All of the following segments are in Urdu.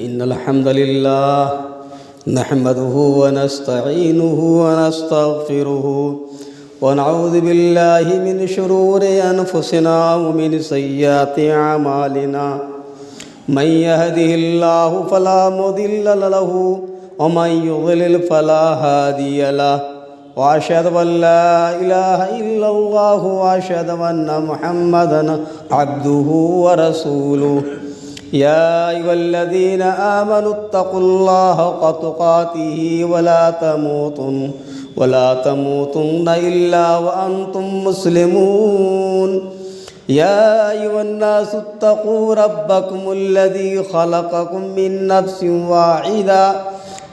إن الحمد لله نحمده ونستعينه ونستغفره ونعوذ بالله من شرور أنفسنا ومن سيئات أعمالنا من يهده الله فلا مضل له ومن يضلل فلا هادي له وأشهد أن لا إله إلا الله وأشهد أن محمدًا عبده ورسوله يا أيها الذين آمنوا اتقوا الله حق تقاته ولا تموتن إلا وأنتم مسلمون يا أيها الناس اتقوا ربكم الذي خلقكم من نفس واحدة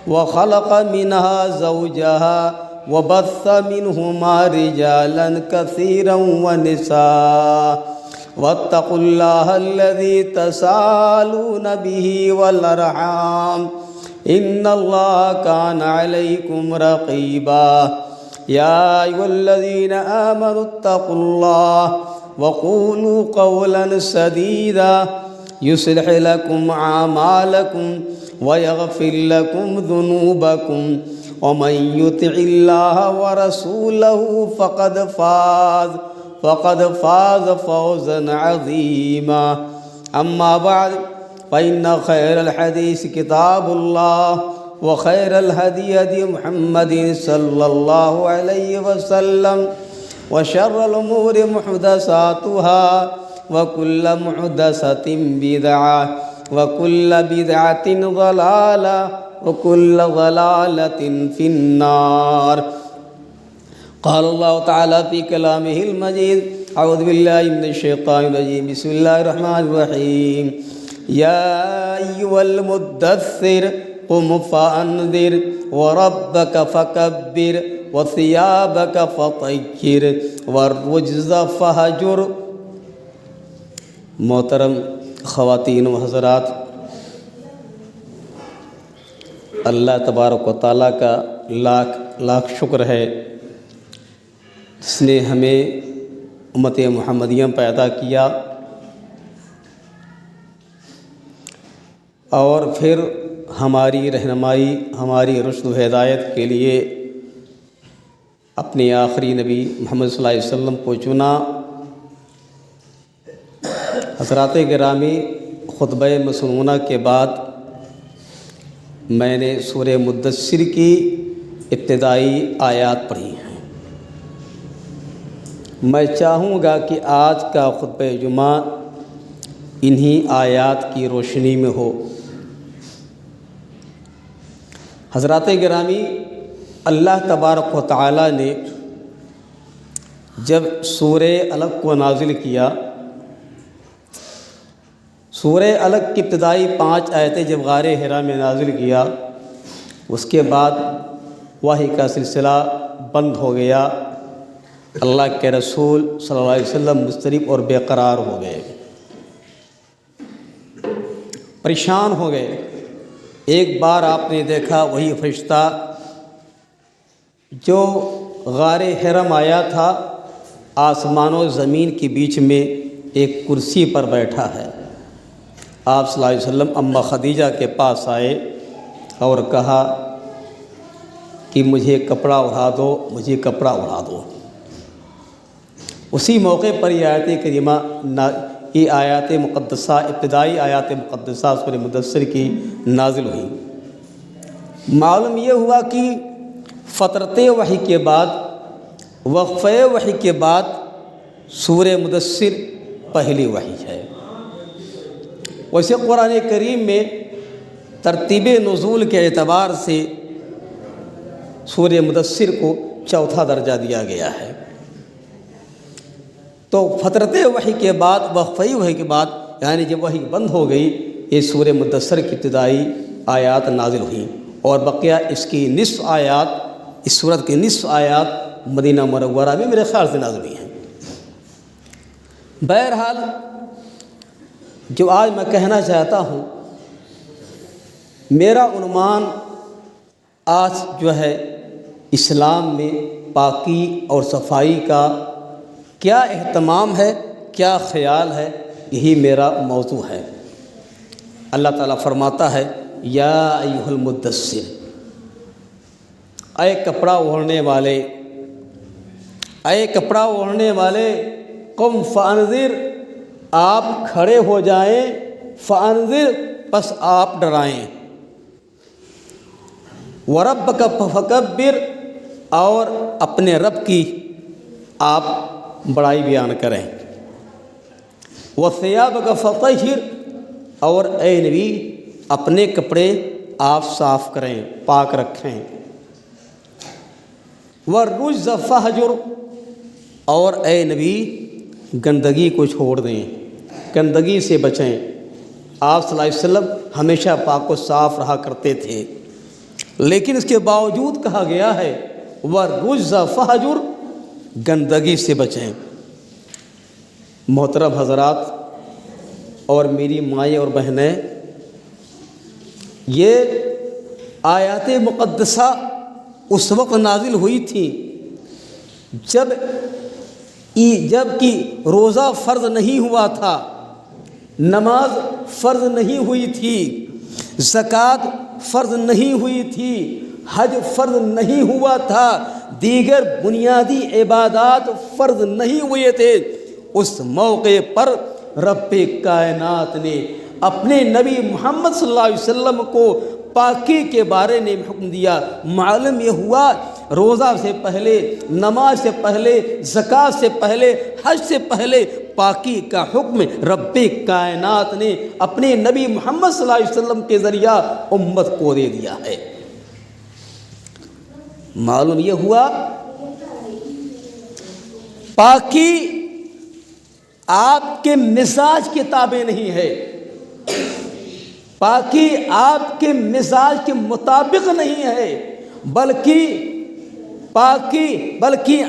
وخلق منها زوجها وبث منهما رجالا كثيرا ونساء واتقوا الله الذي تساءلون به والأرحام إن الله كان عليكم رقيبا يا أيها الذين آمنوا اتقوا الله وقولوا قولا سديدا يصلح لكم أعمالكم ويغفر لكم ذنوبكم ومن يطع الله ورسوله فقد فاز فوزا عظيما أما بعد فإن خير الحديث كتاب الله وخير الهدي هدي محمد صلى الله عليه وسلم وشر الأمور محدثاتها وكل محدثة بدعة وكل بدعة ضلالة وكل ضلالة في النار قال الله تعالى في كلامه المجيد أعوذ بالله من الشيطان الرجيم بسم الله الرحمن الرحيم يا أيها المدثر قم فأنذر وربك فكبر وثيابك فطهر والرجز فهجر. محترم خواتین و حضرات، اللہ تبارک و تعالیٰ کا لاکھ شکر ہے جس نے ہمیں امت محمدیہ پیدا کیا اور پھر ہماری رہنمائی، ہماری رشد و ہدایت کے لیے اپنے آخری نبی محمد صلی اللہ علیہ وسلم کو چنا. حضرات گرامی، خطبہ مسنونہ کے بعد میں نے سورہ مدثر کی ابتدائی آیات پڑھی ہیں. میں چاہوں گا کہ آج کا خطبہ جمعہ انہی آیات کی روشنی میں ہو. حضرات گرامی، اللہ تبارک و تعالی نے جب سورہ الگ کو نازل کیا، سورہ الگ کی ابتدائی 5 آیتیں جب غار حرا میں نازل کیا، اس کے بعد وحی کا سلسلہ بند ہو گیا. اللہ کے رسول صلی اللہ علیہ وسلم مضطرب اور بے قرار ہو گئے، پریشان ہو گئے. ایک بار آپ نے دیکھا وہی فرشتہ جو غار حرم آیا تھا، آسمان و زمین کے بیچ میں ایک کرسی پر بیٹھا ہے. آپ صلی اللہ علیہ وسلم اماں خدیجہ کے پاس آئے اور کہا کہ مجھے کپڑا اڑا دو، مجھے کپڑا اڑا دو. اسی موقع پر یہ آیت کریمہ، یہ آیات مقدسہ، ابتدائی آیات مقدسہ سورہ مدثر کی نازل ہوئی. معلوم یہ ہوا کہ فترت وحی کے بعد، وقفہ وحی کے بعد سورہ مدثر پہلی وحی ہے. ویسے قرآن کریم میں ترتیب نزول کے اعتبار سے سورہ مدثر کو چوتھا درجہ دیا گیا ہے. تو فترت وحی کے بعد، وقفہ وحی کے بعد، یعنی جب وحی بند ہو گئی، یہ سورہ مدثر کی ابتدائی آیات نازل ہوئیں اور بقیہ اس کی نصف آیات، اس سورت کی نصف آیات مدینہ منورہ میں میرے خیال سے نازل ہوئی ہیں. بہرحال جو آج میں کہنا چاہتا ہوں، میرا عنوان آج جو ہے اسلام میں پاکی اور صفائی کا کیا اہتمام ہے، کیا خیال ہے، یہی میرا موضوع ہے. اللہ تعالیٰ فرماتا ہے یا ایھا المدثر، اے کپڑا اوڑھنے والے، اے کپڑا اوڑھنے والے، قم فانذر، آپ کھڑے ہو جائیں، فانذر، پس آپ ڈرائیں، وربک فکبر، اور اپنے رب کی آپ بڑائی بیان کریں، وثیابک فطہر، اور اے نبی اپنے کپڑے آپ صاف کریں، پاک رکھیں، والرجز فہجر، اور اے نبی گندگی کو چھوڑ دیں، گندگی سے بچیں۔ آپ صلی اللہ علیہ وسلم ہمیشہ پاک و صاف رہا کرتے تھے، لیکن اس کے باوجود کہا گیا ہے والرجز فہجر، گندگی سے بچیں۔ محترم حضرات اور میری مائیں اور بہنیں، یہ آیات مقدسہ اس وقت نازل ہوئی تھیں جب کہ روزہ فرض نہیں ہوا تھا، نماز فرض نہیں ہوئی تھی، زکوٰۃ فرض نہیں ہوئی تھی، حج فرض نہیں ہوا تھا، دیگر بنیادی عبادات فرض نہیں ہوئے تھے۔ اس موقع پر رب کائنات نے اپنے نبی محمد صلی اللہ علیہ وسلم کو پاکی کے بارے میں حکم دیا۔ معلوم یہ ہوا روزہ سے پہلے، نماز سے پہلے، زکوٰۃ سے پہلے، حج سے پہلے پاکی کا حکم رب کائنات نے اپنے نبی محمد صلی اللہ علیہ وسلم کے ذریعہ امت کو دے دیا ہے۔ معلوم یہ ہوا پاکی آپ کے مزاج کے تابع نہیں ہے، پاکی آپ کے مزاج کے مطابق نہیں ہے، بلکہ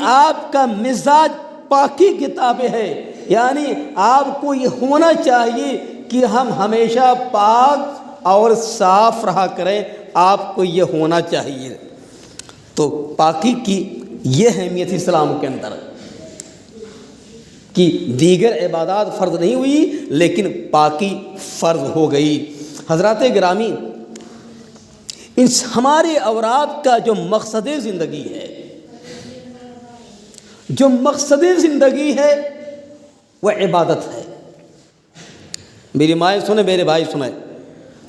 آپ کا مزاج پاکی کے تابع ہے، یعنی آپ کو یہ ہونا چاہیے کہ ہم ہمیشہ پاک اور صاف رہا کریں، آپ کو یہ ہونا چاہیے۔ تو پاکی کی یہ اہمیت اسلام کے اندر کہ دیگر عبادات فرض نہیں ہوئی لیکن پاکی فرض ہو گئی۔ حضرات گرامی، ہمارے اوراد کا جو مقصد زندگی ہے، جو مقصد زندگی ہے وہ عبادت ہے۔ میری مائیں سنیں، میرے بھائی سنیں،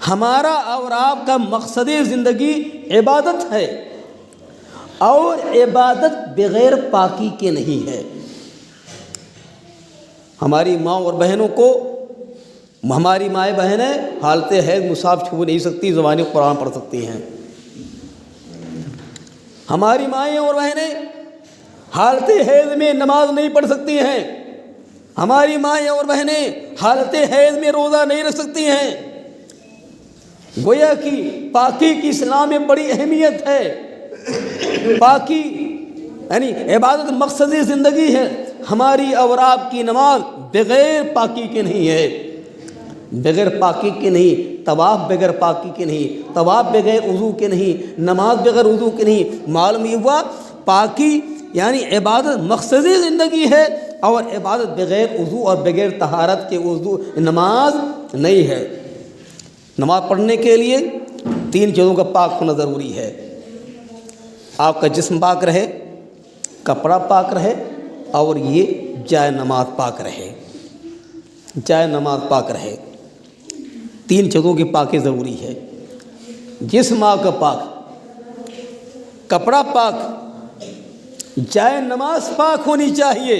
ہمارا اور آپ کا مقصد زندگی عبادت ہے، اور عبادت بغیر پاکی کے نہیں ہے۔ ہماری ماں اور بہنوں کو، ہماری مائیں بہنیں حالت حیض مصحف چھو نہیں سکتی، زبان قرآن پڑھ سکتی ہیں۔ ہماری مائیں اور بہنیں حالت حیض میں نماز نہیں پڑھ سکتی ہیں، ہماری مائیں اور بہنیں حالت حیض میں روزہ نہیں رکھ سکتی ہیں۔ گویا کہ پاکی کی اسلام میں بڑی اہمیت ہے۔ پاکی یعنی عبادت مقصد زندگی ہے۔ ہماری اور آپ کی نماز بغیر پاکی کے نہیں ہے، بغیر پاکی کے نہیں، طواف بغیر پاکی کے نہیں، طواف بغیر وضو کے نہیں، نماز بغیر وضو کے نہیں۔ معلوم یہ ہوا پاکی یعنی عبادت مقصد زندگی ہے، اور عبادت بغیر وضو اور بغیر طہارت کے وضو نماز نہیں ہے۔ نماز پڑھنے کے لیے 3 چیزوں کا پاک ہونا ضروری ہے۔ آپ کا جسم پاک رہے، کپڑا پاک رہے، اور یہ جائے نماز پاک رہے، جائے نماز پاک رہے۔ 3 چیزوں کی پاکی ضروری ہے۔ جسم آپ کا پاک، کپڑا پاک، جائے نماز پاک ہونی چاہیے۔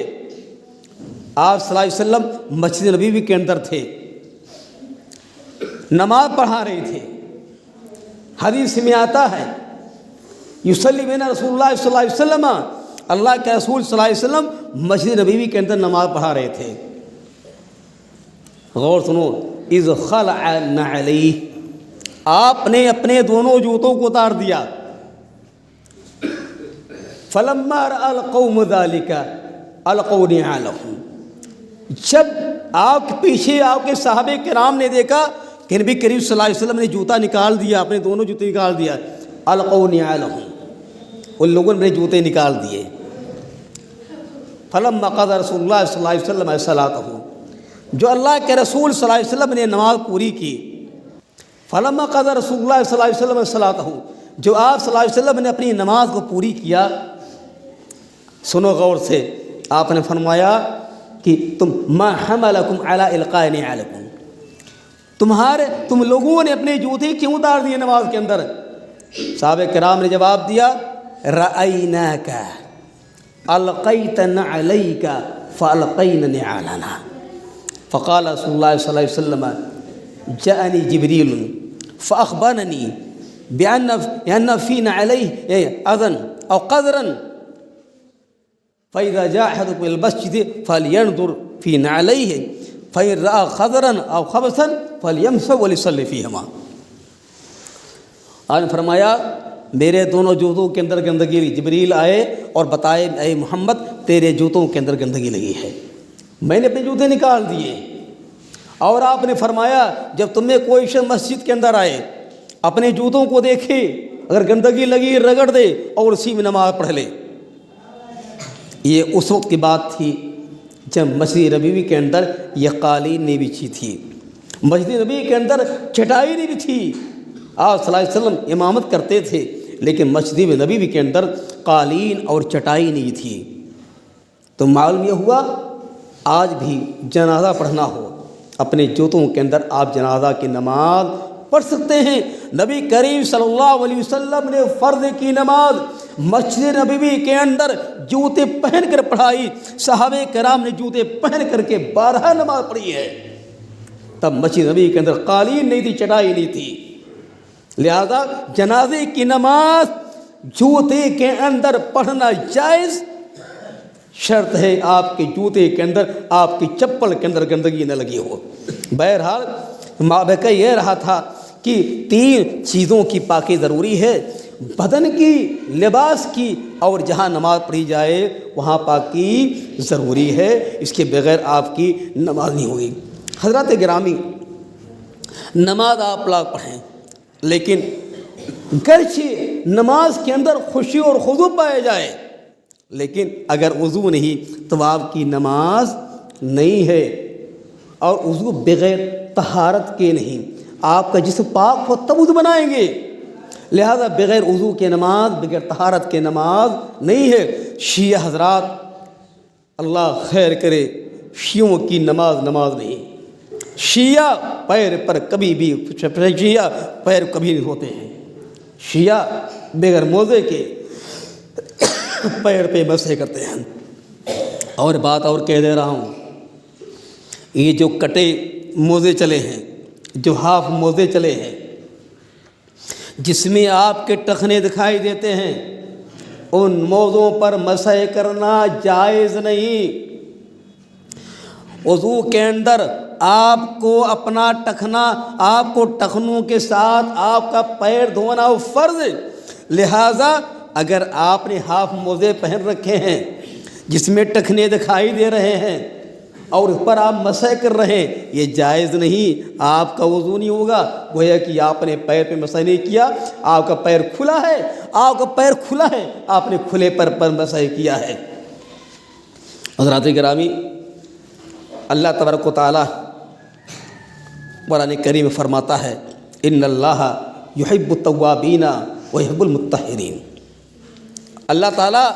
آپ صلی اللہ علیہ وسلم مسجد نبوی کے اندر تھے، نماز پڑھا رہے تھے۔ حدیث میں آتا ہے یصلی بنا رسول اللہ صلی اللہ علیہ وسلم، اللہ کے رسول صلی اللہ علیہ وسلم مسجد نبوی کے اندر نماز پڑھا رہے تھے۔ غور سنو، اذ خلع نعلیہ، آپ نے اپنے دونوں جوتوں کو اتار دیا۔ فلما رأى القوم ذلك القوا نعالهم، جب آپ کے پیچھے آپ کے صحابہ کرام نے دیکھا کہ نبی کریم صلی اللہ علیہ وسلم نے جوتا نکال دیا، اپنے دونوں جوتے نکال دیا، القوا نعالهم، ان لوگوں نے جوتے نکال دیے۔ فلما قضى رسول اللہ صلی اللہ علیہ وسلم صلاته، جو اللہ کے رسول صلی اللہ علیہ وسلم نے نماز پوری کی، فلما قضى رسول اللہ صلی اللہ علیہ وسلم صلاتہ، جو آپ صلی اللہ علیہ وسلم نے اپنی نماز کو پوری کیا، سنو غور سے، آپ نے فرمایا کہ ما حملکم علی القاء نعالکم، تم لوگوں نے اپنے جوتے کیوں اتار دیے نماز کے اندر؟ صحابہ کرام نے جواب دیا رأیناک القیت نعلیک فالقینا نعالنا، فقال رسول اللہ صلی اللہ علیہ وسلم جاءنی جبریل فاخبرنی بأن فی نعلیہ اذن او قذرا فإذا جاء أحدكم إلى المسجد فلينظر في نعليه فإن رأى خضرا أو خبثا فليمسح وليصلي فيهما۔ آپ نے فرمایا میرے دونوں جوتوں کے اندر گندگی لگی، جبریل آئے اور بتائے اے محمد تیرے جوتوں کے اندر گندگی لگی ہے، میں نے اپنے جوتے نکال دیے، اور آپ نے فرمایا جب تم میں کوئی شخص مسجد کے اندر آئے اپنے جوتوں کو دیکھے، اگر گندگی لگی رگڑ دے اور اسی میں نماز پڑھ لے۔ یہ اس وقت کی بات تھی جب مسجد نبوی کے اندر یہ قالین نہیں بچھی تھی، مسجد نبوی کے اندر چٹائی نہیں بچھی، آپ صلی اللہ علیہ وسلم امامت کرتے تھے لیکن مسجد نبوی کے اندر قالین اور چٹائی نہیں تھی۔ تو معلوم یہ ہوا آج بھی جنازہ پڑھنا ہو اپنے جوتوں کے اندر آپ جنازہ کی نماز پڑھ سکتے ہیں۔ نبی کریم صلی اللہ علیہ وسلم نے فرض کی نماز مسجد نبوی کے اندر جوتے پہن کر پڑھائی، صحابہ کرام نے جوتے پہن کر کے 12 نماز پڑھی ہے۔ تب مسجد نبوی کے اندر قالین نہیں تھی، چٹائی نہیں تھی، لہذا جنازے کی نماز جوتے کے اندر پڑھنا جائز، شرط ہے آپ کے جوتے کے اندر، آپ کی چپل کے اندر گندگی نہ لگی ہو۔ بہرحال مابقہ یہ رہا تھا کہ 3 چیزوں کی پاکی ضروری ہے، بدن کی، لباس کی، اور جہاں نماز پڑھی جائے وہاں پاکی ضروری ہے، اس کے بغیر آپ کی نماز نہیں ہوگی۔ حضرات گرامی، نماز آپ لاکھ پڑھیں لیکن گرچہ نماز کے اندر خوشی اور خضوع پائے جائے، لیکن اگر وضو نہیں تو آپ کی نماز نہیں ہے، اور وضو بغیر طہارت کے نہیں، آپ کا جسم پاک ہو تب وضو بنائیں گے، لہذا بغیر وضو کے نماز، بغیر طہارت کے نماز نہیں ہے۔ شیعہ حضرات اللہ خیر کرے، شیعوں کی نماز نہیں، شیعہ پیر پر کبھی بھی شیعہ پیر کبھی نہیں ہوتے ہیں، شیعہ بغیر موزے کے پیر پہ مسح کرتے ہیں۔ اور بات اور کہہ دے رہا ہوں، یہ جو کٹے موزے چلے ہیں، جو ہاف موزے چلے ہیں، جس میں آپ کے ٹخنے دکھائی دیتے ہیں، ان موزوں پر مسح کرنا جائز نہیں۔ وضو کے اندر آپ کو اپنا ٹخنا، آپ کو ٹخنوں کے ساتھ آپ کا پیر دھونا فرض، لہذا اگر آپ نے ہاف موزے پہن رکھے ہیں جس میں ٹخنے دکھائی دے رہے ہیں اور اس پر آپ مسح کر رہے ہیں، یہ جائز نہیں، آپ کا وضو نہیں ہوگا، گویا کہ آپ نے پیر پہ مسح نہیں کیا، آپ کا پیر کھلا ہے، آپ کا پیر کھلا ہے، آپ نے کھلے پر مسح کیا ہے۔ حضرات گرامی، اللہ تبارک و تعالیٰ قرآن کریم میں فرماتا ہے ان اللہ یحب التوابین ویحب المطہرین، اللہ تعالیٰ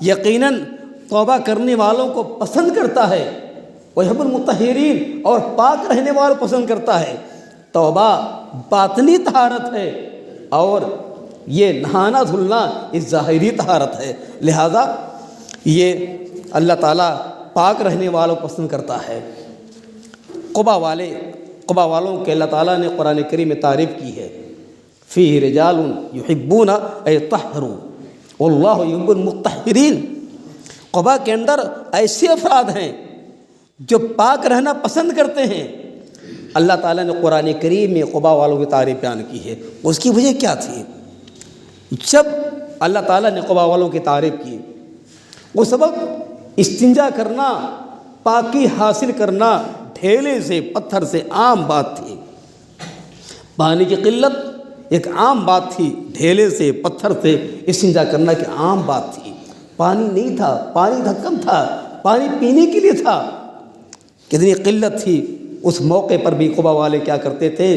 یقیناً توبہ کرنے والوں کو پسند کرتا ہے، ویحب المطہرین، اور پاک رہنے والوں کو پسند کرتا ہے۔ توبہ باطنی طہارت ہے اور یہ نہانا دھلنا اس ظاہری طہارت ہے، لہذا یہ اللہ تعالیٰ پاک رہنے والوں کو پسند کرتا ہے۔ قبا والوں کے اللہ تعالیٰ نے قرآن کریم میں تعریف کی ہے، فیہ رجال یحبون ان یطہروا واللہ یحب المطہرین۔ قبا کے اندر ایسے افراد ہیں جو پاک رہنا پسند کرتے ہیں۔ اللہ تعالیٰ نے قرآن کریم میں قبا والوں کی تعریف بیان کی ہے، اس کی وجہ کیا تھی؟ جب اللہ تعالیٰ نے قبا والوں کی تعریف کی، اس وقت استنجا کرنا، پاکی حاصل کرنا ڈھیلے سے، پتھر سے عام بات تھی، پانی کی قلت ایک عام بات تھی، ڈھیلے سے، پتھر سے استنجا کرنا کی عام بات تھی۔ پانی نہیں تھا، پانی تھا کم تھا، پانی پینے کے لیے تھا، کتنی قلت تھی، اس موقع پر بھی قبا والے کیا کرتے تھے؟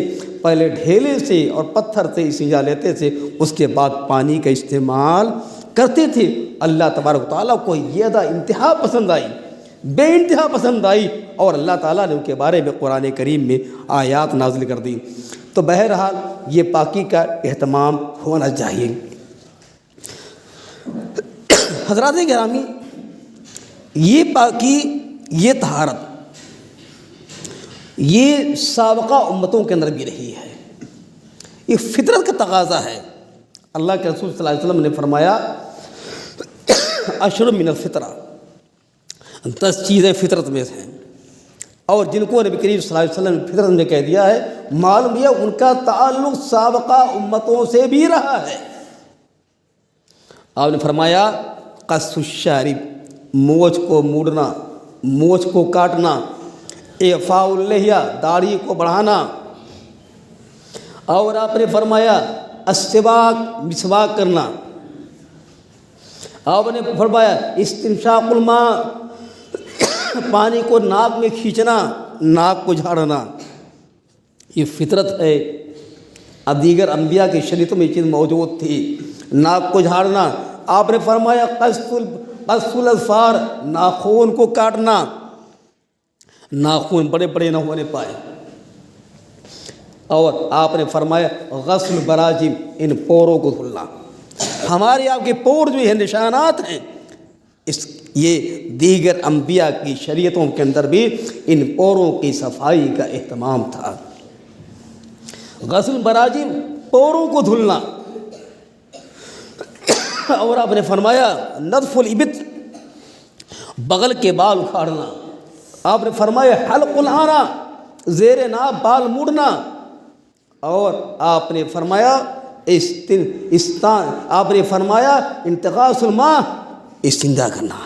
پہلے ڈھیلے سے اور پتھر سے استنجا لیتے تھے، اس کے بعد پانی کا استعمال کرتے تھے۔ اللہ تبارک و تعالیٰ کو یہ ادا انتہا پسند آئی، بے انتہا پسند آئی، اور اللہ تعالیٰ نے ان کے بارے میں قرآن کریم میں آیات نازل کر دی۔ تو بہرحال یہ پاکی کا اہتمام ہونا چاہیے۔ حضرات گرامی، یہ پاکی، یہ طہارت، یہ سابقہ امتوں کے اندر بھی رہی ہے، یہ فطرت کا تقاضا ہے۔ اللہ کے رسول صلی اللہ علیہ وسلم نے فرمایا اشر من الفطرہ، 10 چیزیں فطرت میں ہیں، اور جن کو نبی کریم صلی اللہ علیہ وسلم نے فطرت میں کہہ دیا ہے، معلوم یہ ان کا تعلق سابقہ امتوں سے بھی رہا ہے۔ آپ نے فرمایا قص الشارب، مونچھ کو موڑنا، مونچھ کو کاٹنا، اعفاء اللحیہ، داڑھی کو بڑھانا، اور آپ نے فرمایا السواک، مسواک کرنا، آپ نے فرمایا استنشاق الماء، پانی کو ناک میں کھینچنا، ناک کو جھاڑنا، یہ فطرت ہے۔ اب دیگر انبیاء کی شریعتوں میں یہ چیز موجود تھی، ناک کو جھاڑنا۔ آپ نے فرمایا قص الاظفار، ناخون کو کاٹنا، ناخون بڑے بڑے نہ ہونے پائے، اور آپ نے فرمایا غسل براجم، ان پوروں کو دھلنا۔ ہمارے آپ کے پور جو ہیں نشانات ہیں، یہ دیگر انبیاء کی شریعتوں کے اندر بھی ان پوروں کی صفائی کا اہتمام تھا۔ غسل براجم، پوروں کو دھلنا، اور آپ نے فرمایا نتف الابط، بغل کے بال اکھاڑنا، آپ نے فرمایا حلق العانہ، زیر ناف بال موڑنا، اور آپ نے فرمایا آپ نے فرمایا انتقاص الماء، استنجا کرنا،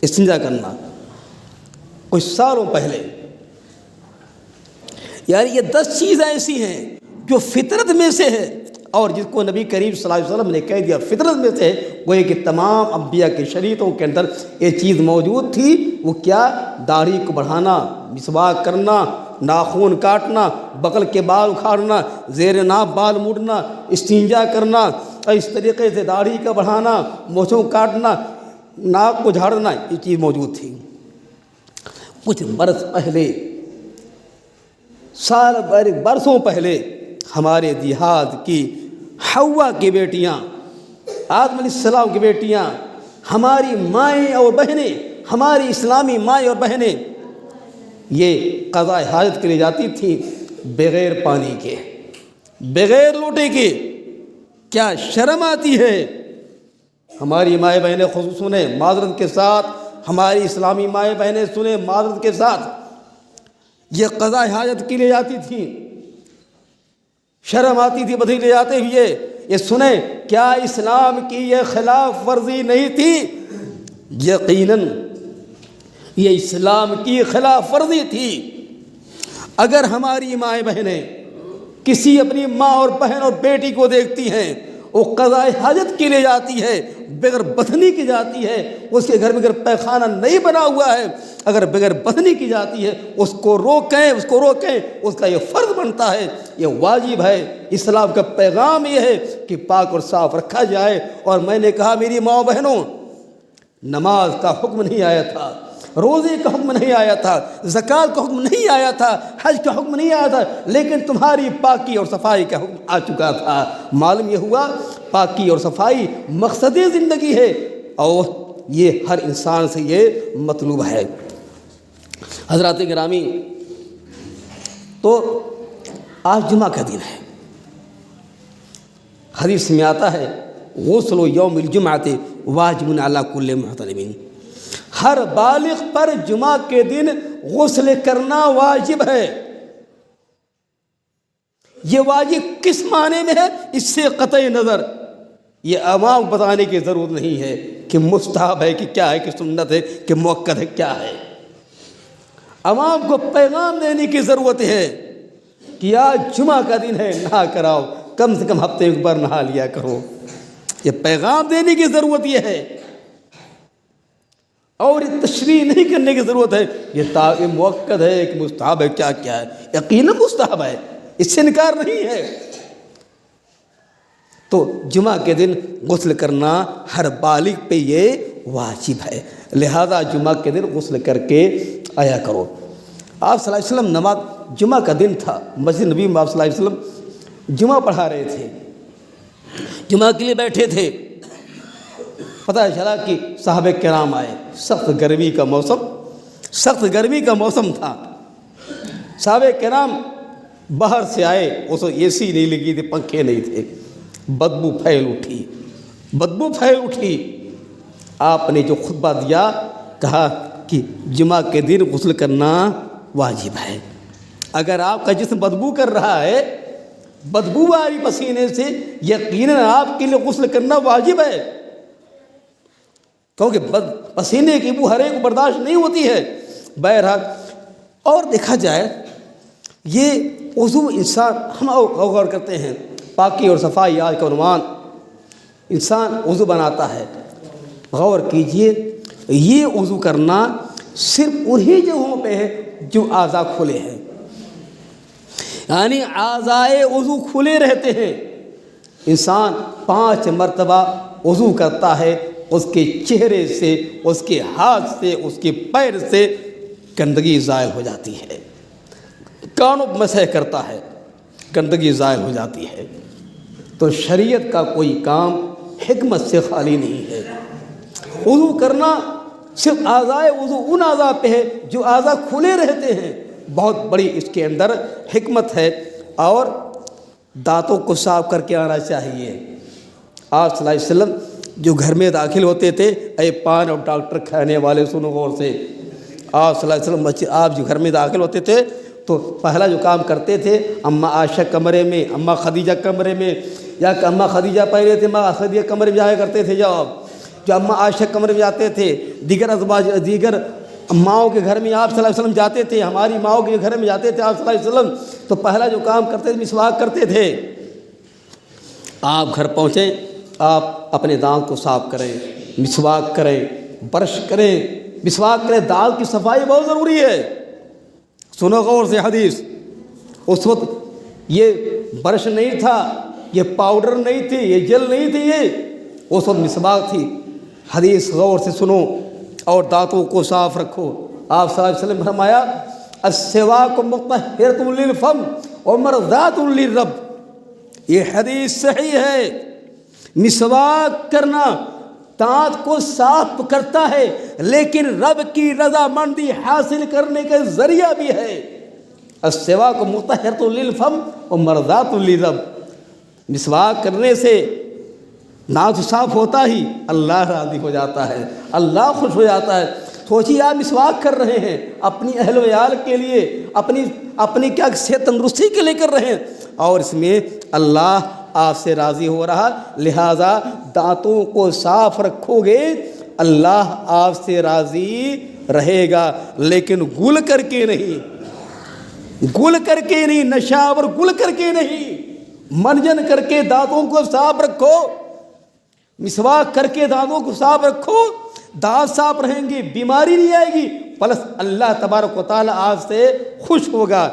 استنجا کرنا۔ کچھ سالوں پہلے، یعنی یہ 10 چیزیں ایسی ہیں جو فطرت میں سے ہے، اور جس کو نبی کریم صلی اللہ علیہ وسلم نے کہہ دیا فطرت میں سے ہے، وہ یہ کہ تمام انبیاء کی شریعتوں کے اندر یہ چیز موجود تھی۔ وہ کیا؟ داڑھی کو بڑھانا، مسواک کرنا، ناخون کاٹنا، بغل کے بال اکھاڑنا، زیر ناف بال موڑنا، استنجا کرنا، اور اس طریقے سے داڑھی کا بڑھانا، مونچھوں کاٹنا، ناک کو جھاڑنا، یہ چیز موجود تھی۔ کچھ برس پہلے، برسوں پہلے، ہمارے دیہات کی حوا کی بیٹیاں، آدم علیہ السلام کی بیٹیاں، ہماری مائیں اور بہنیں، ہماری اسلامی مائیں اور بہنیں، یہ قضاء حاجت کے لیے جاتی تھیں بغیر پانی کے، بغیر لوٹے کے۔ کیا شرم آتی ہے! ہماری مائیں بہنیں خصوصاً معذرت کے ساتھ، ہماری اسلامی مائیں بہنیں سنیں معذرت کے ساتھ، یہ قضاء حاجت کے لیے جاتی تھیں، شرم آتی تھی بدھی لے جاتے ہوئے۔ یہ سنیں، کیا اسلام کی یہ خلاف ورزی نہیں تھی؟ یقیناً یہ اسلام کی خلاف ورزی تھی۔ اگر ہماری مائیں بہنیں کسی اپنی ماں اور بہن اور بیٹی کو دیکھتی ہیں، وہ قضاء حاجت کے لیے جاتی ہے، بغیر بطنی کی جاتی ہے، اس کے گھر میں اگر پیخانہ نہیں بنا ہوا ہے، اگر بغیر بطنی کی جاتی ہے، اس کو روکیں، اس کو روکیں، اس کا یہ فرض بنتا ہے، یہ واجب ہے۔ اسلام کا پیغام یہ ہے کہ پاک اور صاف رکھا جائے۔ اور میں نے کہا میری ماں بہنوں، نماز کا حکم نہیں آیا تھا، روزے کا حکم نہیں آیا تھا، زکوٰۃ کا حکم نہیں آیا تھا، حج کا حکم نہیں آیا تھا، لیکن تمہاری پاکی اور صفائی کا حکم آ چکا تھا۔ معلوم یہ ہوا پاکی اور صفائی مقصد زندگی ہے، اور یہ ہر انسان سے یہ مطلوب ہے۔ حضرات گرامی، تو آج جمعہ کا دن ہے، حدیث میں آتا ہے غسل یوم الجمعۃ واجب علی کل محتلم، ہر بالغ پر جمعہ کے دن غسل کرنا واجب ہے۔ یہ واجب کس معنی میں ہے؟ اس سے قطع نظر یہ عوام بتانے کی ضرورت نہیں ہے کہ مستحب ہے کہ کیا ہے، کہ سنت ہے، کہ مؤکد ہے، کیا ہے۔ عوام کو پیغام دینے کی ضرورت ہے کہ آج جمعہ کا دن ہے، نہا کراؤ، کم سے کم ہفتے ایک بار نہا لیا کرو۔ یہ پیغام دینے کی ضرورت یہ ہے، اور یہ تشریح نہیں کرنے کی ضرورت ہے یہ مؤکد ہے کہ مستحب ہے، کیا ہے۔ یقیناً مستحب ہے، اس سے انکار نہیں ہے۔ تو جمعہ کے دن غسل کرنا ہر بالغ پہ یہ واجب ہے، لہذا جمعہ کے دن غسل کر کے آیا کرو۔ آپ صلی اللہ علیہ وسلم نماز جمعہ کا دن تھا، مسجد نبی میں آپ صلی اللہ علیہ وسلم جمعہ پڑھا رہے تھے، جمعہ کے لیے بیٹھے تھے، پتہ چلا کہ صحابہ کرام آئے، سخت گرمی کا موسم تھا، صحابہ کرام باہر سے آئے، اس وقت اے سی نہیں لگی تھی، پنکھے نہیں تھے، بدبو پھیل اٹھی۔ آپ نے جو خطبہ دیا، کہا کہ جمعہ کے دن غسل کرنا واجب ہے۔ اگر آپ کا جسم بدبو کر رہا ہے، بدبو آ رہی پسینے سے، یقیناً آپ کے لیے غسل کرنا واجب ہے، کیونکہ پسینے کی بو ہر ایک کو برداشت نہیں ہوتی ہے۔ بہرحال اور دیکھا جائے یہ وضو انسان، ہم غور کرتے ہیں پاکی اور صفائی آج کا عنوان، انسان وضو بناتا ہے، غور کیجئے یہ وضو کرنا صرف انہی جگہوں پہ ہے جو اعضاء کھلے ہیں، یعنی اعضائے وضو کھلے رہتے ہیں۔ انسان 5 مرتبہ وضو کرتا ہے، اس کے چہرے سے، اس کے ہاتھ سے، اس کے پیر سے گندگی زائل ہو جاتی ہے، کانوں مسح کرتا ہے، گندگی زائل ہو جاتی ہے۔ تو شریعت کا کوئی کام حکمت سے خالی نہیں ہے۔ وضو کرنا صرف اعضائے وضو ان اعضاء پہ ہے جو اعضاء کھلے رہتے ہیں، بہت بڑی اس کے اندر حکمت ہے۔ اور دانتوں کو صاف کر کے آنا چاہیے۔ آپ صلی اللہ علیہ وسلم جو گھر میں داخل ہوتے تھے، اے پان اور ڈاکٹر کھانے والے سنو غور سے، آپ صلی اللہ علیہ وسلم آپ جو گھر میں داخل ہوتے تھے تو پہلا جو کام کرتے تھے، اماں عائشہ کمرے میں، اماں خدیجہ کمرے میں، یا کہ اماں خدیجہ پہلے تھے، اماں خدیجہ کمرے میں جایا کرتے تھے، جو اماں عائشہ کمرے میں جاتے تھے، دیگر ماؤں کے گھر میں آپ صلی اللہ علیہ وسلم جاتے تھے، ہماری ماؤں کے گھر میں جاتے تھے آپ صلی اللہ علیہ وسلم، تو پہلا جو کام کرتے تھے مسواک کرتے تھے۔ آپ گھر پہنچیں، آپ اپنے دانت کو صاف کریں، مسواک کریں، برش کریں، مسواک کریں، دانت کی صفائی بہت ضروری ہے۔ سنو غور سے حدیث، اس وقت یہ برش نہیں تھا، یہ پاؤڈر نہیں تھی، یہ جل نہیں تھی، یہ اس وقت مسواک تھی۔ حدیث غور سے سنو اور دانتوں کو صاف رکھو۔ آپ صلی اللہ علیہ وسلم نے فرمایا السواک مطہرۃ للفم ومرضات للرب، یہ حدیث صحیح ہے۔ مسواک کرنا دانت کو صاف کرتا ہے، لیکن رب کی رضامندی حاصل کرنے کا ذریعہ بھی ہے۔ السواک مطہرۃ للفم ومرضات للرب، مسواک کرنے سے دانت صاف ہوتا ہی اللہ راضی ہو جاتا ہے، اللہ خوش ہو جاتا ہے۔ سوچیے آپ مسواک کر رہے ہیں اپنی اہل و عیال کے لیے، اپنی کیا صحت تندرستی کے لیے کر رہے ہیں، اور اس میں اللہ آپ سے راضی ہو رہا، لہٰذا دانتوں کو صاف رکھو گے اللہ آپ سے راضی رہے گا، لیکن گل کر کے نہیں، نشاور گل کر کے نہیں، منجن کر کے دانتوں کو صاف رکھو، مسواک کر کے دانتوں کو صاف رکھو، دانت صاف رہیں گے، بیماری نہیں آئے گی، پلس اللہ تبارک و تعالیٰ آپ سے خوش ہوگا۔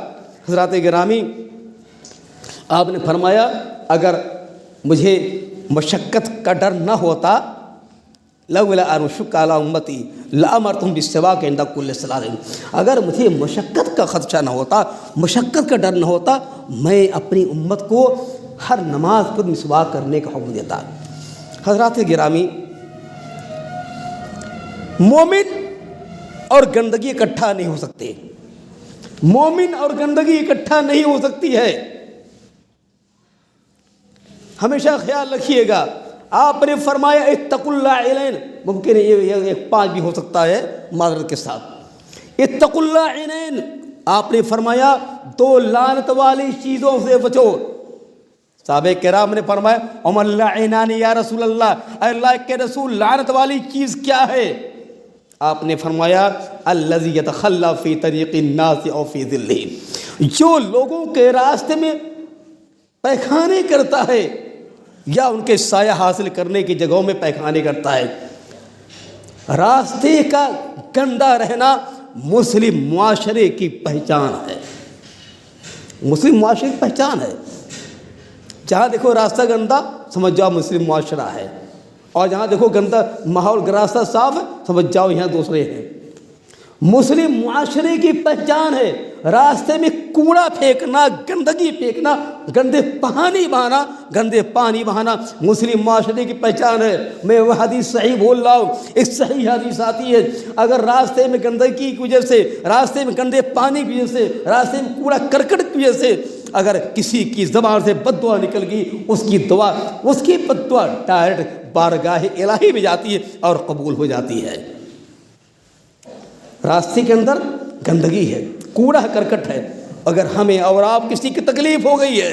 حضرات گرامی، آپ نے فرمایا اگر مجھے مشقت کا ڈر نہ ہوتا لولا ان اشق علی امتی لامرتهم بالسواک عند كل صلاۃ، اگر مجھے مشقت کا خدشہ نہ ہوتا، مشقت کا ڈر نہ ہوتا، میں اپنی امت کو ہر نماز پر مسواک کرنے کا حکم دیتا۔ حضرات گرامی، مومن اور گندگی اکٹھا نہیں ہو سکتے، مومن اور گندگی اکٹھا نہیں ہو سکتی ہے، ہمیشہ خیال رکھیے گا۔ آپ نے فرمایا اتقوا اللاعنین، ممکن ہے یہ 5 بھی ہو سکتا ہے معذرت کے ساتھ، اتقوا اللاعنین، آپ نے فرمایا 2 لعنت والی چیزوں سے بچو۔ صحابہ کرام نے فرمایا وما اللعنان یا رسول اللہ، اے اللہ کے رسول لعنت والی چیز کیا ہے؟ آپ نے فرمایا الذی یتخلی فی طریق الناس او فی ظلہم، جو لوگوں کے راستے میں پیخانے کرتا ہے یا ان کے سایہ حاصل کرنے کی جگہوں میں پیخانے کرتا ہے۔ راستے کا گندا رہنا مسلم معاشرے کی پہچان ہے، مسلم معاشرے کی پہچان ہے. جہاں دیکھو راستہ گندا سمجھ جاؤ مسلم معاشرہ ہے، اور جہاں دیکھو گندا ماحول راستہ صاف ہے سمجھ جاؤ یہاں دوسرے ہیں. مسلم معاشرے کی پہچان ہے راستے میں کوڑا پھینکنا، گندگی پھینکنا، گندے پانی بہانا مسلم معاشرے کی پہچان ہے. میں وہ حدیث صحیح بول رہا ہوں، ایک صحیح حدیث آتی ہے، اگر راستے میں گندگی کی وجہ سے، راستے میں گندے پانی کی وجہ سے، راستے میں کوڑا کرکٹ کی وجہ سے اگر کسی کی زبان سے بد دعا نکل گئی، اس کی بد دعا ڈائریکٹ بارگاہ الہی میں جاتی ہے اور قبول ہو جاتی ہے. راستے کے اندر گندگی ہے، کوڑا کرکٹ ہے، اگر ہمیں اور آپ کسی کی تکلیف ہو گئی ہے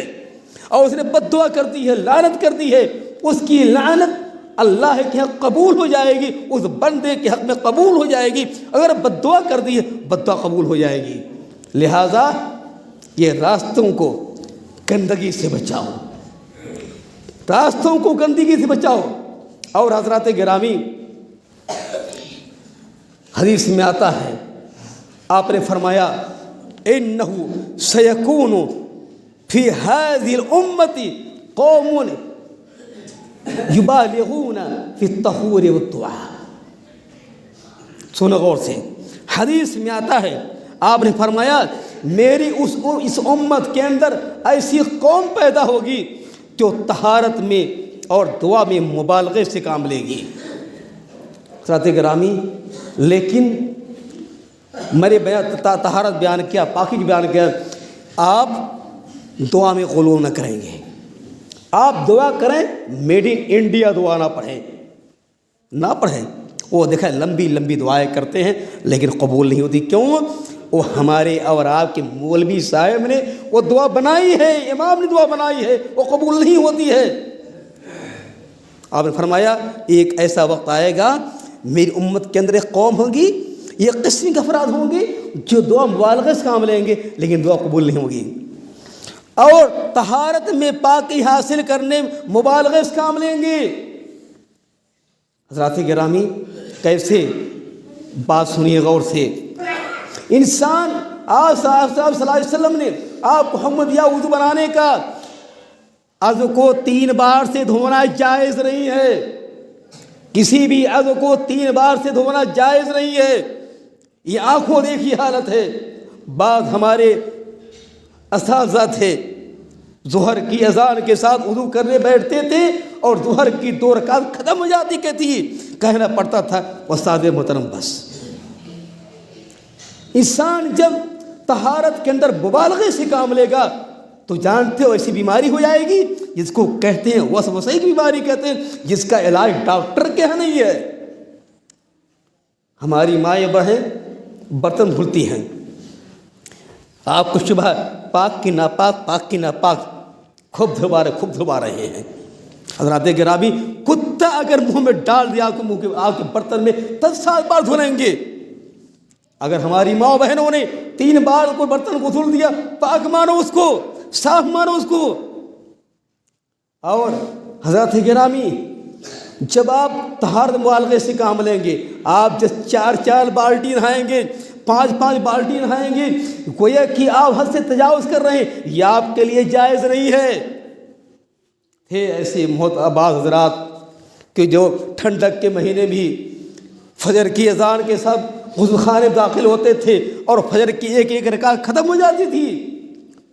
اور اس نے بد دعا کر دی ہے، لعنت کر دی ہے، اس کی لعنت اللہ کے حق قبول ہو جائے گی، اس بندے کے حق میں قبول ہو جائے گی. اگر بد دعا کر دی ہے بد دعا قبول ہو جائے گی. لہذا یہ راستوں کو گندگی سے بچاؤ، راستوں کو گندگی سے بچاؤ. اور حضرات گرامی، حدیث میں آتا ہے، آپ نے فرمایا انہو سیکون فی ہذہ الامت قوم یبالغون فی الطہور والدعاء. سنو غور سے، حدیث میں آتا ہے، آپ نے فرمایا میری اس امت کے اندر ایسی قوم پیدا ہوگی جو طہارت میں اور دعا میں مبالغے سے کام لے گی. حضرات گرامی، لیکن میرے طہارت بیان کیا، پاکی بیان کیا، آپ دعا میں غلو نہ کریں گے. آپ دعا کریں، میڈ ان انڈیا دعا نہ پڑھیں. وہ دیکھیں لمبی لمبی دعائیں کرتے ہیں لیکن قبول نہیں ہوتی. کیوں؟ وہ ہمارے اور آپ کے مولوی صاحب نے وہ دعا بنائی ہے، امام نے دعا بنائی ہے، وہ قبول نہیں ہوتی ہے. آپ نے فرمایا ایک ایسا وقت آئے گا میری امت کے اندر ایک قوم ہوگی، یہ قسم کے افراد ہوں گے جو دعا مبالغے سے کام لیں گے لیکن دعا قبول نہیں ہوگی، اور طہارت میں پاکی حاصل کرنے مبالغے سے کام لیں گے. حضرات گرامی، کیسے بات سنیے غور سے. انسان آج صلی اللہ علیہ وسلم نے آپ کو حکم دیا وضو بنانے کا، عضو کو 3 بار سے دھونا جائز نہیں ہے، کسی بھی عضو کو 3 بار سے دھونا جائز نہیں ہے. یہ آنکھوں دیکھی حالت ہے. بعض ہمارے اساتذہ تھے ظہر کی اذان کے ساتھ وضو کرنے بیٹھتے تھے اور ظہر کی 2 رکعت ختم ہو جاتی کہنا پڑتا تھا استاد محترم بس. انسان جب طہارت کے اندر مبالغے سے کام لے گا تو جانتے ہو ایسی بیماری ہو جائے گی جس کو کہتے ہیں وسوسے کی بیماری کہتے ہیں، جس کا علاج ڈاکٹر کے یہاں نہیں ہے. ہماری مائیں بہن برتن دھلتی ہیں، آپ کو شبہ پاک کی ناپاک، پاک کی ناپاک خوب دھلوا رہے ہیں. حضرات گرامی، کتا اگر منہ میں ڈال دیا آپ کو منہ کے آپ کے برتن میں 10 بار دھلیں گے. اگر ہماری ماں بہنوں نے 3 بار کو برتن کو دھل دیا، پاک مانو اس کو، صاف مانو اس کو. اور حضرات گرامی، جب آپ طہارت مبالغے سے کام لیں گے، آپ جب 4 بالٹی نہائیں گے، 5 بالٹی نہائیں گے، گویا کہ آپ حد سے تجاوز کر رہے ہیں، یہ آپ کے لیے جائز نہیں ہے. تھے ایسے بعض حضرات کہ جو ٹھنڈک کے مہینے بھی فجر کی اذان کے ساتھ غسل خانے میں داخل ہوتے تھے اور فجر کی ایک رکعت ختم ہو جاتی تھی،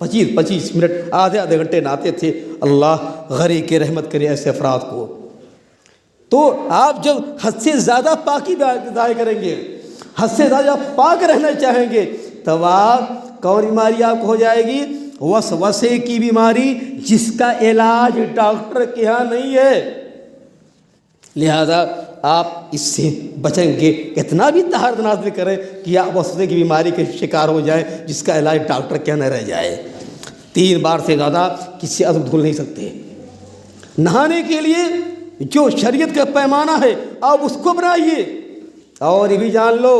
25 منٹ آدھے گھنٹے نہاتے تھے. اللہ غری کے رحمت کرے ایسے افراد کو. تو آپ جب حد سے زیادہ پاکی ظاہر کریں گے، حد سے زیادہ پاک رہنا چاہیں گے، تب آپ کون بیماری آپ کو ہو جائے گی؟ وسوسے کی بیماری، جس کا علاج ڈاکٹر کے ہاں نہیں ہے. لہذا آپ اس سے بچیں گے. اتنا بھی طہارت نازل کریں کہ آپ وسوسے کی بیماری کے شکار ہو جائیں جس کا علاج ڈاکٹر کے نہ رہ جائے. 3 بار سے زیادہ کسی عضو دھل نہیں سکتے. نہانے کے لیے جو شریعت کا پیمانہ ہے آپ اس کو بنائیے. اور یہ بھی جان لو،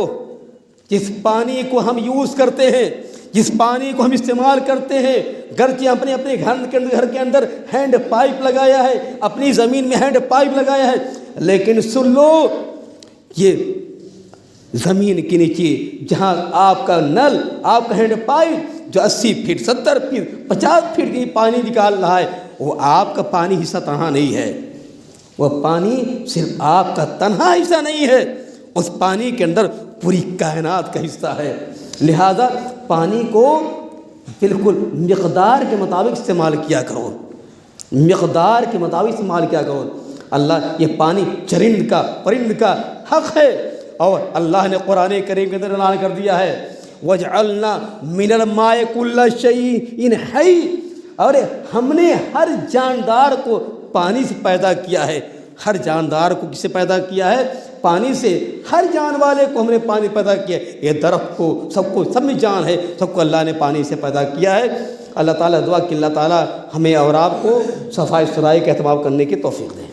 جس پانی کو ہم یوز کرتے ہیں، جس پانی کو ہم استعمال کرتے ہیں، گرچہ اپنے گھر کے اندر ہینڈ پائپ لگایا ہے، اپنی زمین میں ہینڈ پائپ لگایا ہے، لیکن سن لو، یہ زمین کے نیچے جہاں آپ کا نل، آپ کا ہینڈ پائپ جو 80 فٹ 70 فٹ 50 فٹ کی پانی نکال رہا ہے، وہ آپ کا پانی حصہ تنہا نہیں ہے، وہ پانی صرف آپ کا تنہا حصہ نہیں ہے، اس پانی کے اندر پوری کائنات کا حصہ ہے۔ لہذا پانی کو بالکل مقدار کے مطابق استعمال کیا کرو، مقدار کے مطابق استعمال کیا کرو۔ اللہ یہ پانی چرند کا پرند کا حق ہے، اور اللہ نے قرآن کریم کے اندر اعلان کر دیا ہے وَجْعَلْنَا مِنَ الْمَاءِ كُلَّ شَيْءٍ حَيٍّ، اور ہم نے ہر جاندار کو پانی سے پیدا کیا ہے۔ ہر جاندار کو کس سے پیدا کیا ہے؟ پانی سے۔ ہر جان والے کو ہم نے پانی پیدا کیا ہے، یہ درخت کو سب میں جان ہے، سب کو اللہ نے پانی سے پیدا کیا ہے۔ اللہ تعالیٰ دعا کہ اللہ تعالیٰ ہمیں اور آپ کو صفائی ستھرائی کا اہتمام کرنے کی توفیق دے۔